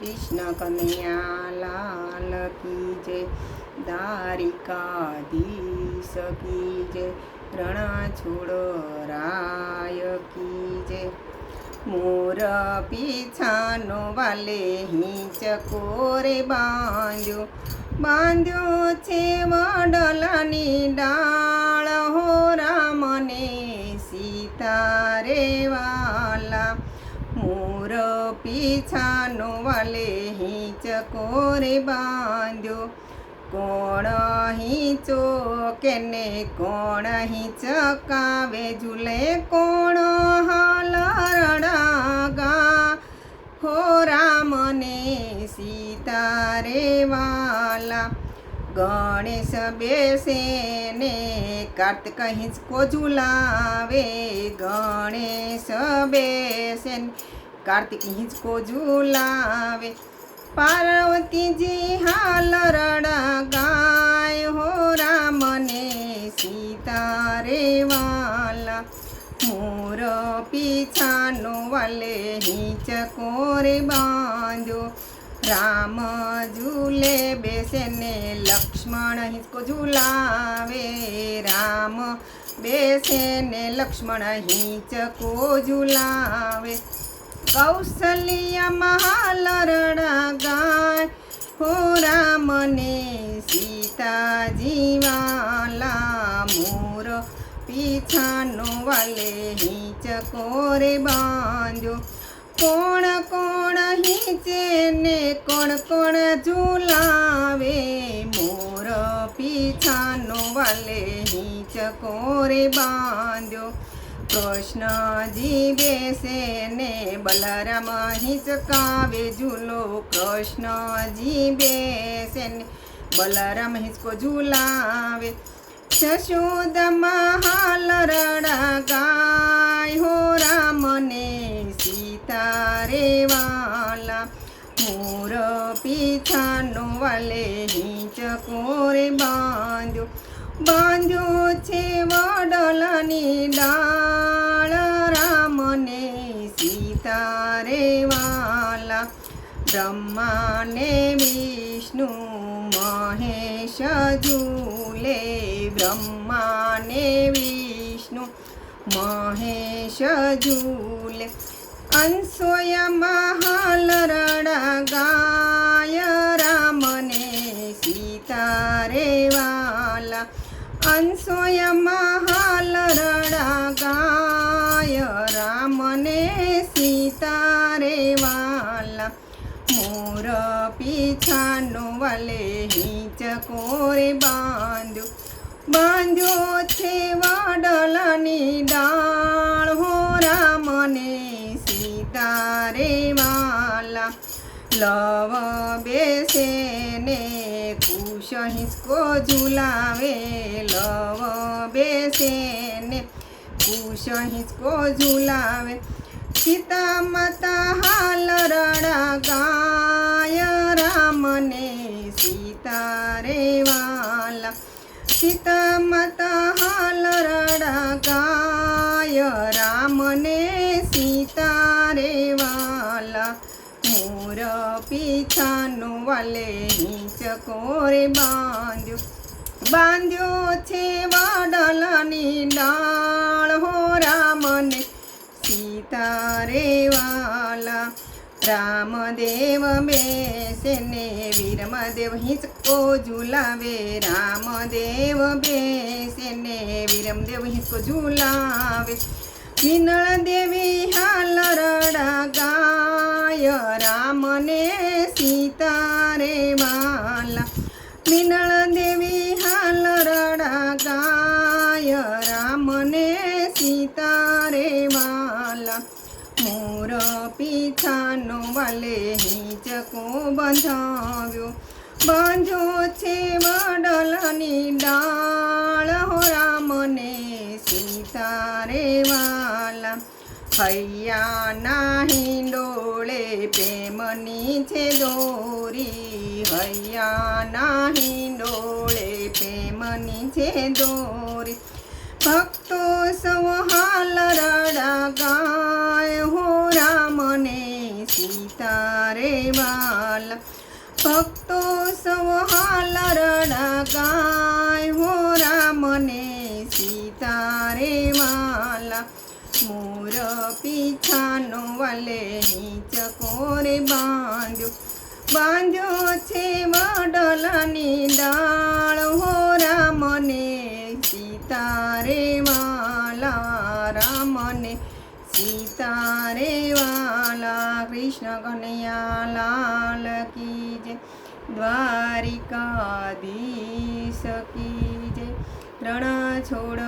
कृष्ण कन्हैया लाल की जय। द्वारिकाधीश की जय। रणछोड़राय की जय। मोर पीछानो वाले हीचकोरे बांध्यो बांध्यो छे वडलानी डाळ हो रामने सीता रे वाला। मोर पीछानो वाले हीचकोरे बांध्यो कोण हीचो केने कोण हीचकावे झूले कोण हालरड़ा गा हो रामने सीता रे वाला। गणेश बेसे ने कार्तिक हिंचको झूलावे गणेश बेसे कार्तिक हिंचको झूलावे। पार्वती जी हालरड़ा गाय हो रामने सीता रे वाला। मोर पीछानो वाले हीचकोरे बांध्यो राम झूले बेसे ने लक्ष्मण हिंचको झूलावे राम बेसे ने लक्ष्मण हिंचको झूलावे। कौशल्या महालरड़ा गाय हो रामने सीता जीवाला। मोर पीछानो वाले हीचकोरे बांध्यो कोण कोण हीचे ने कोण कोण झूलावे। मोर पीछानो वाले हीचकोरे बांध्यो कृष्ण जी बेसे ने बलराम हिंचकावे झूलो कृष्ण जी बेसे ने बलराम हिंचको झूलावे। यशोदा हालरड़ा गाय हो रामने सीता रे वाला। मोर पीछानो वाले हीचकोरे बांध्यो बांध्यो छे वडलानी डाळ रामने सीता रे वाला। ब्रह्मा ने विष्णु महेश झूले ब्रह्मा ने विष्णु महेश झूले। अंसोय महालरड़ा गाय रामने सीता रे वाला। अंसोय महालरड़ा गाय रामने सीता रे वाला। मोर पीछानो वाले हीचकोरे बांध्यो बांध्यो छे वडलानी डाळ हो रामने सीता रे वाला। लव बेसे ने कुश हिंचको झूलावे लव बेसे ने कुश हिंचको झूलावे। सीता माता हालरड़ा गाय रामने सीता रे वाला। सीता माता हालरड़ा गाय रामने सीता रे वाला। मोर पीछानो वाले हीचकोरे बांध्यो बांध्यो छे वडलानी डाळ हो रामने सीता रे वाला। रामदेव बेसे ने वीरमदेव हिंचको झूलावे रामदेव बेसे ने वीरमदेव हिंचको झूलावे। मीनळ देवी हालरड़ा गाय रामने सीता रे वाला। मीनळ देवी हालरड़ा गाय रामने सीता रे वाला। मोर पीछानो वाले हीचको बंधाव्यो बांध्यो छे वडलानी डाळ हो रामने सीता रे वाला। हैया ना हिंडोळे प्रेमनी छे दोरी हैया ना हिंडोळे प्रेमनी छे दोरी। भक्तो सौ हालरड़ा गाय हो रामने સીતા રે વાલા ભક્તો સૌ હાલ રડા ગાય હો રામને સીતા રે વાલા મોર પીછાનો વાલે નીચકોરે બાંધ્યો છે વડલાની ડાળ હો રામને સીતા રે વાલા રામને સીતા રે વાલા કૃષ્ણ કનૈયા લાલ કી જય દ્વારિકાધીશ કી જય રણ છોડ